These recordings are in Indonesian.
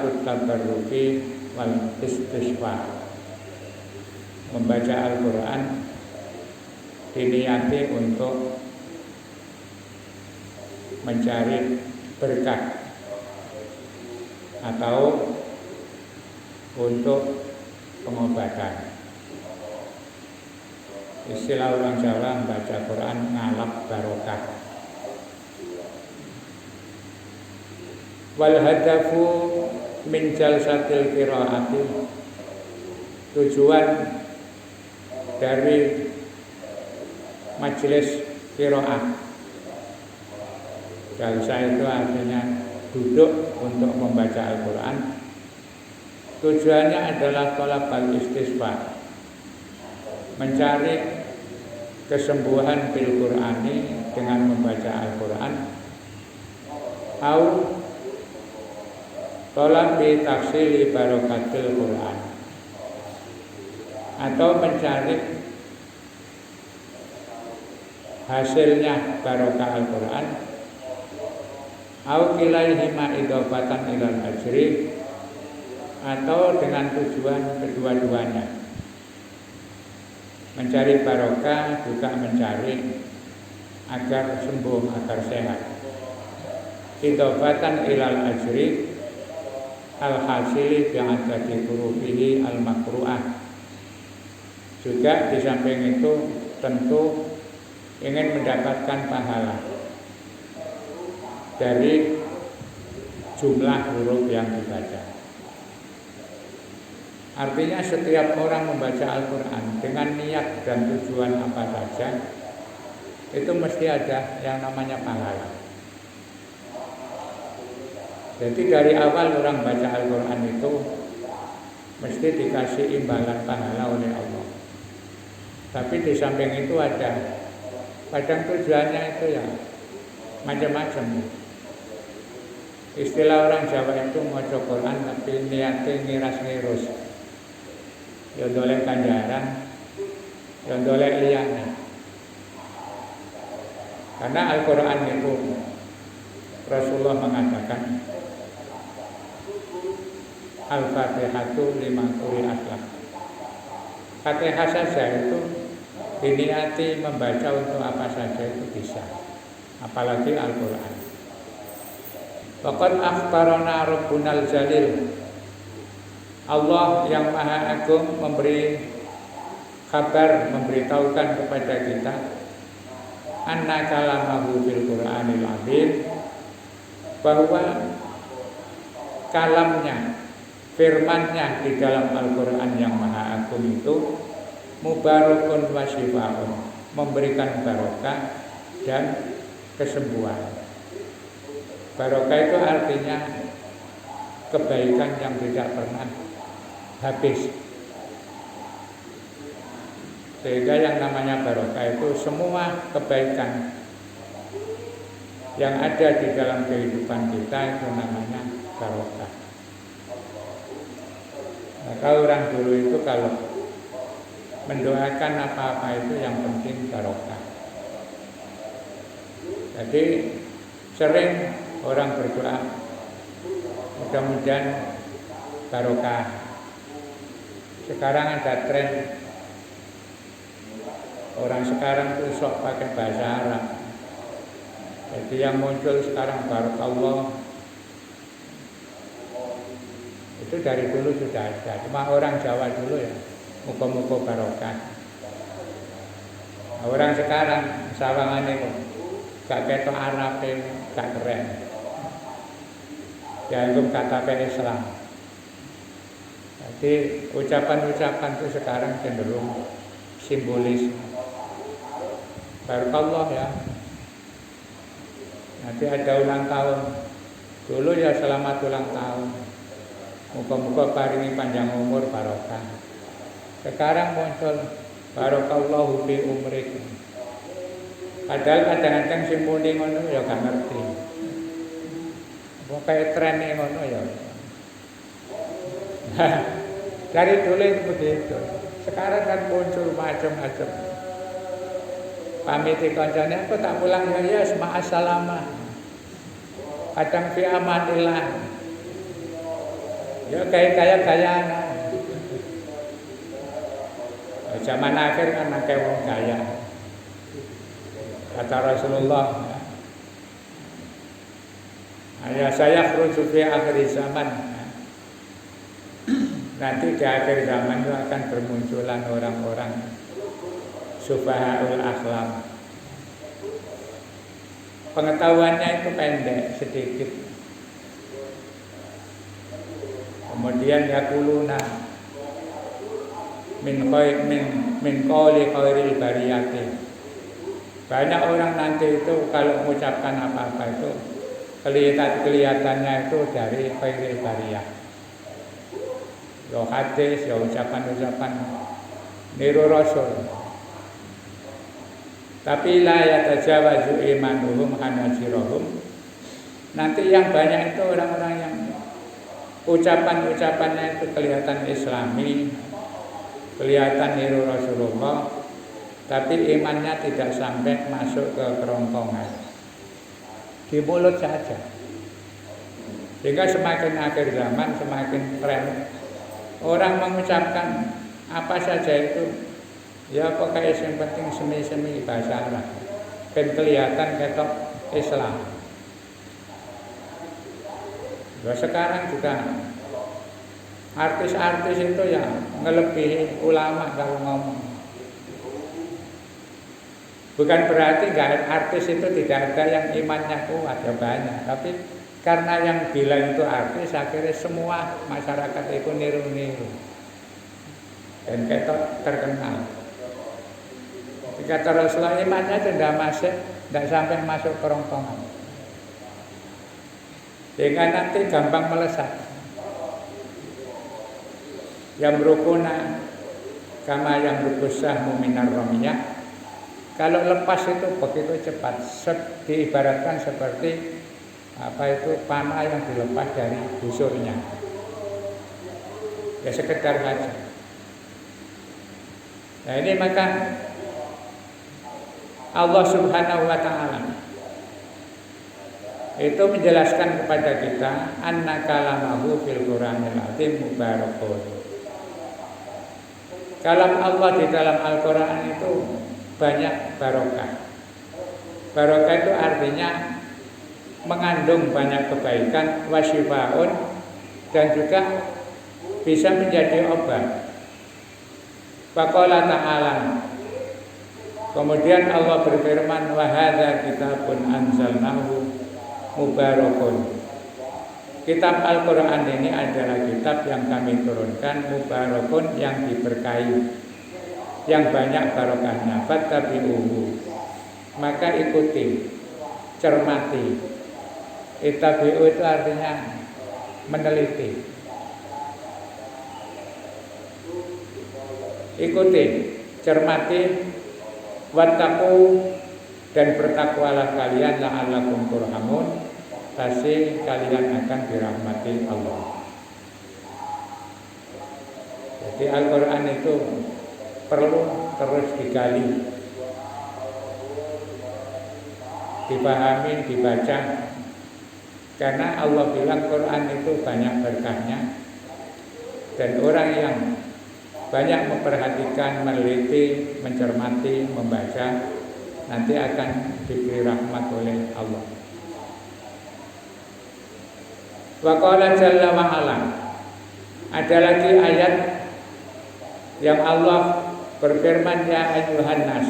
salatut tabarruki wal istisqa. Membaca Al-Quran diniati untuk mencari berkah atau untuk pengobatan. Istilah orang Jawa membaca Quran ngalap barokah. Wal hadafu min jalsatil qiraati, tujuan dari majelis qiraat. Jalsa itu artinya duduk untuk membaca Al-Quran. Tujuannya adalah thalabal istisqa, mencari kesembuhan bil Qur'ani dengan membaca Al-Quran. Au thalabi tahsili barakatil Qur'an, atau mencari hasilnya barokah Al-Quran. Au kilaihima idhofatan ilal ajri, atau dengan tujuan kedua-duanya, mencari barokah juga mencari agar sembuh, agar sehat. Idhofatan ilal ajri al-hasili bi'adati hurufihi al-makru'ah. Juga di samping itu tentu ingin mendapatkan pahala dari jumlah huruf yang dibaca. Artinya setiap orang membaca Al-Quran dengan niat dan tujuan apa saja, itu mesti ada yang namanya pahala. Jadi dari awal orang baca Al-Quran itu mesti dikasih imbalan pahala oleh Allah. Tapi di samping itu ada, kadang tujuannya itu ya macam-macam. Istilah orang Jawa itu maca Quran tapi niatnya ngiras-ngirus. Ya dolek ganjaran, ya dolek liyane. Karena Al-Quran itu Rasulullah mengatakan Al-Fatihatu lima quri'at lah. Fatihah saja itu diniati membaca untuk apa saja itu bisa, apalagi Al-Quran. Faqad akhbarana Rabbunal Jalil, Allah yang Maha Agung memberi kabar, memberitahukan kepada kita, anna kalamahu fil Qur'anil azim, bahwa kalamnya, firmannya di dalam Al-Quran yang Maha Agung itu mubarakun wa syifaun, memberikan barokah dan kesembuhan. Barokah itu artinya kebaikan yang tidak pernah habis. Sehingga yang namanya barokah itu semua kebaikan yang ada di dalam kehidupan kita itu namanya barokah. Maka orang dulu itu kalau mendoakan apa-apa itu yang penting barokah. Jadi sering orang berdoa mudah-mudahan barokah. Sekarang ada tren orang sekarang tuh sok pakai bahasa Arab. Jadi yang muncul sekarang barakallah itu dari dulu sudah ada. Cuma orang Jawa dulu ya muka-muka barokah. Nah, orang sekarang sawangannya gak ketok Arab, gak keren. Dianggap kata Islam. Jadi ucapan-ucapan itu sekarang cenderung simbolis. Barakallah ya. Nanti ada ulang tahun. Dulu ya selamat ulang tahun. Muka-muka paringi panjang umur barokah. Sekarang muncul barakallahu fi umrik. Padahal kadang-kadang sing muni ngono ya gak ngerti. Pokoke trene ngono ya. Dari dulu itu begitu. Sekarang kan muncul macam-macam. Pamit kancane aku tak pulang ya ma'assalamah. Kadang fi amanillah. Ya gaya-gayaan. Zaman akhir kan akeh wong gaya. Kata Rasulullah, ya saya khruju fi akhir zaman. Nanti di akhir zaman itu akan bermunculan orang-orang sufahaul akhlam. Pengetahuannya itu pendek sedikit. Kemudian yaquluna min qawli khairil bariyati. Banyak orang nanti itu kalau mengucapkan apa-apa itu kelihatannya itu dari khairil bariyah. Ya hadis, ya ucapan-ucapan niru Rasul. Tapi la yatajawazu imanuhum hanajirahum. Nanti yang banyak itu orang-orang yang ucapan-ucapannya itu kelihatan islami, kelihatan niru Rasulullah, tapi imannya tidak sampai masuk ke kerongkongan, di mulut saja. Sehingga semakin akhir zaman semakin tren orang mengucapkan apa saja itu, ya pokoknya yang penting semi-semi bahasa Arab, dan kelihatan ketok Islam. Ya sekarang juga artis-artis itu ya ngelebihi ulama kalau ngomong. Bukan berarti artis itu tidak ada yang imannya kuat, ya banyak. Tapi karena yang bilang itu artis, akhirnya semua masyarakat itu niru-niru dan ketok terkenal. Kata Rasulullah, imannya tidak masuk, tidak sampai masuk kerongkongan. Sehingga nanti gampang melesat. Yang berukuna kama yang berusaha muminar romiyah. Kalau lepas itu begitu cepat, diibaratkan seperti panah yang dilepas dari busurnya. Ya sekedar saja. Nah ini maka Allah Subhanahu wa Ta'ala itu menjelaskan kepada kita anna kalamahu fil Qur'anil azim mubarakun. Kalam Allah di dalam Al-Qur'an itu banyak barokah. Barokah itu artinya mengandung banyak kebaikan, wasyifaun, dan juga bisa menjadi obat. Faqala ta'ala, kemudian Allah berfirman, wa hadza kitabun anzalnahu mubarakun. Kitab Al-Quran ini adalah kitab yang kami turunkan, mubarakun, yang diberkahi, yang banyak barokahnya. Fattabi'uhu, maka ikuti, cermati. Ittabi'u itu artinya meneliti. Ikuti, cermati, wattaqu, dan bertakwalah kalian la'allakum turhamun, pasti kalian akan dirahmati Allah. Jadi Al-Quran itu perlu terus digali, dipahami, dibaca, karena Allah bilang Quran itu banyak berkahnya, dan orang yang banyak memperhatikan, meneliti, mencermati, membaca, nanti akan diberi rahmat oleh Allah. Wa qala jalla wa ala, ada lagi ayat yang Allah berfirman, ya ayyuhan nas,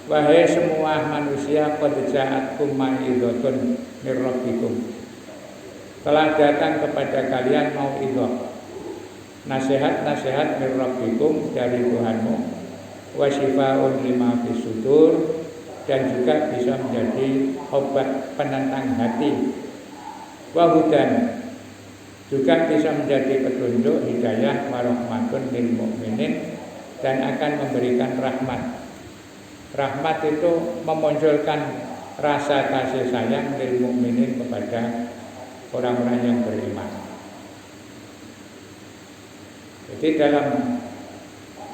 wahai semua manusia, qad ja'atkum mau'izatun mir rabbikum, telah datang kepada kalian mau'izah, nasihat-nasihat mir rabbikum, dari Tuhanmu, wa syifaa'un lima fis sudur, dan juga bisa menjadi obat penentang hati, wa hudan, juga bisa menjadi petunjuk hidayah, wa rahmatun lil mu'minin, dan akan memberikan rahmat. Rahmat itu memunculkan rasa kasih sayang lil mu'minin kepada orang-orang yang beriman. Jadi dalam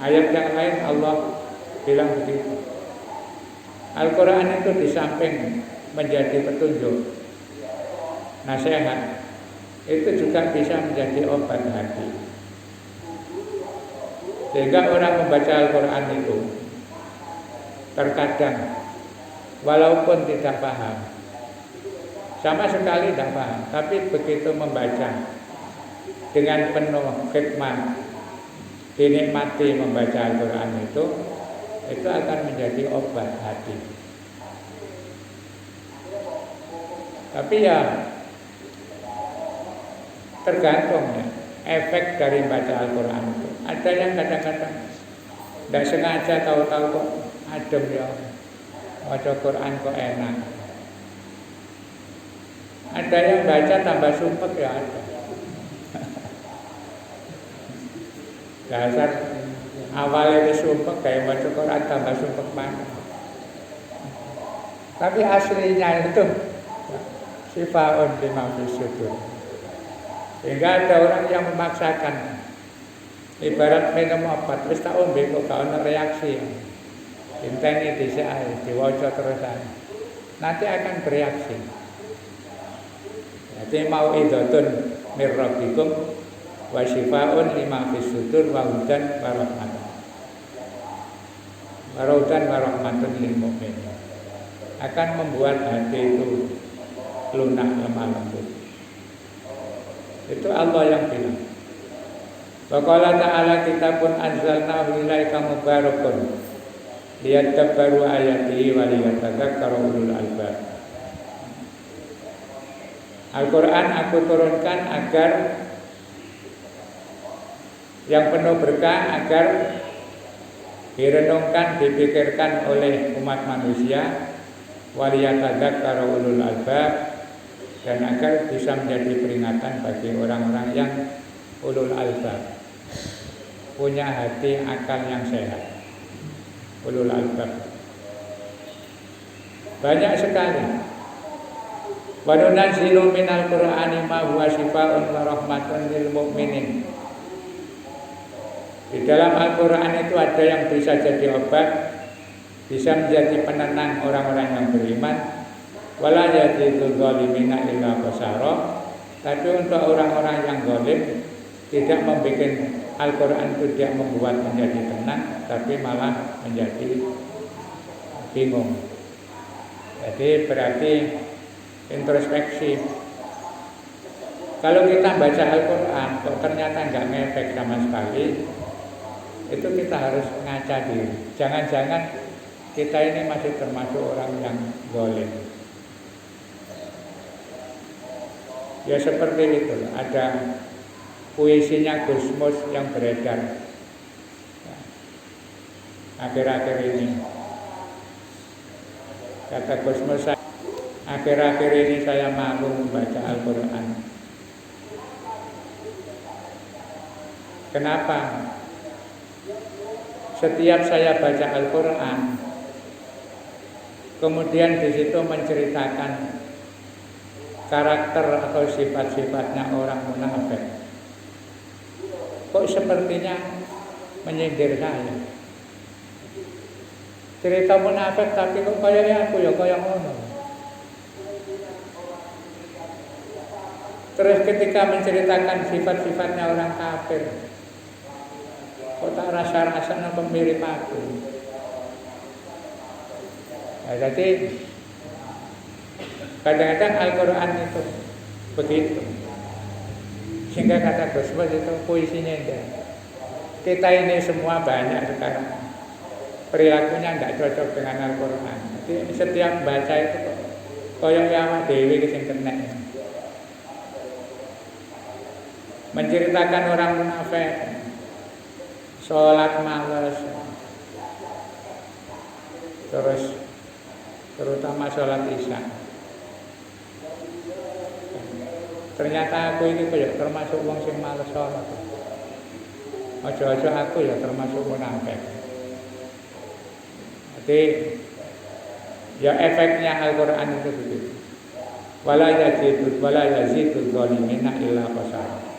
ayat yang lain Allah bilang begitu. Al-Quran itu di samping menjadi petunjuk, nasihat, itu juga bisa menjadi obat hati. Sehingga orang membaca Al-Quran itu terkadang walaupun tidak paham, sama sekali tidak paham, tapi begitu membaca dengan penuh khidmat, dinikmati membaca Al-Quran itu akan menjadi obat hati. Tapi ya tergantung ya, efek dari baca Al-Quran itu. Ada yang kadang-kadang tidak sengaja tahu-tahu kok adem ya, baca Quran kok enak. Ada yang baca tambah sumpek ya ada. Dasar awalnya sumpek kayak baca Quran tambah sumpek mana. Tapi aslinya itu sifaun lima fis sudur. Sehingga ada orang yang memaksakan, ibarat minum obat, wis tak ombe kok gak ono reaksi. Inteni dhisik ae, diwaca terusan. Nanti akan bereaksi. Jadi mau idotun mir rabbikum wa syifaun lima fis sudur wa hudan wa rahmatun. Wa hudan wa rahmatun lil mu'minin. Akan membuat hati itu lunak lemah lembut. Itu Allah yang bilang. Wa qala ta'ala kitabun anzalnahu ilaika mubarakun liyadabbaru ayatihi wa liyatadzakkaru ulul albab. Al-Quran aku turunkan agar yang penuh berkah, agar direnungkan, dipikirkan oleh umat manusia, wa liyatadzakkaru ulul albab, dan agar bisa menjadi peringatan bagi orang-orang yang ulul albab, punya hati akal yang sehat. Ulul albab banyak sekali. Wa nunazzilu minal qur'ani ma huwa syifaa'un wa rahmatun lil mu'minin. Di dalam Al-Quran itu ada yang bisa jadi obat, bisa menjadi penenang orang-orang yang beriman. Wala yazidul zalimina illa khasara. Tapi untuk orang-orang yang zalim, tidak membuat Al-Quran itu tidak membuat menjadi tenang, tapi malah menjadi bingung. Jadi berarti introspeksi. Kalau kita baca Al-Quran kok ternyata nggak ngefek sama sekali, itu kita harus ngaca diri. Jangan-jangan kita ini masih termasuk orang yang zalim. Ya seperti itu. Ada puisinya Gusmus yang beredar akhir-akhir ini. Kata Gusmus, akhir-akhir ini saya malu membaca Al-Quran. Kenapa? Setiap saya baca Al-Quran, kemudian di situ menceritakan karakter atau sifat-sifatnya orang munafik, kok sepertinya menyindir saya. Cerita munafik tapi kok kayaknya aku ya kayak ngono. Terus ketika menceritakan sifat-sifatnya orang kafir, kok tak rasa-rasanya mirip aku. Nah, jadi kadang-kadang Al-Quran itu begitu. Sehingga kata Gusmus itu puisinya indah. Kita ini semua banyak sekarang perilakunya tidak cocok dengan Al-Quran. Jadi setiap baca itu koyok yawa dewi sing kena. Menceritakan orang munafik, sholat malas, terus terutama sholat isya. Ternyata aku ini kayak termasuk wong sing males sholat. Ojo-ojo aku ya termasuk munafik. Jadi ya efeknya Al-Quran itu begitu. Wala yazidul zalimina illa khasara.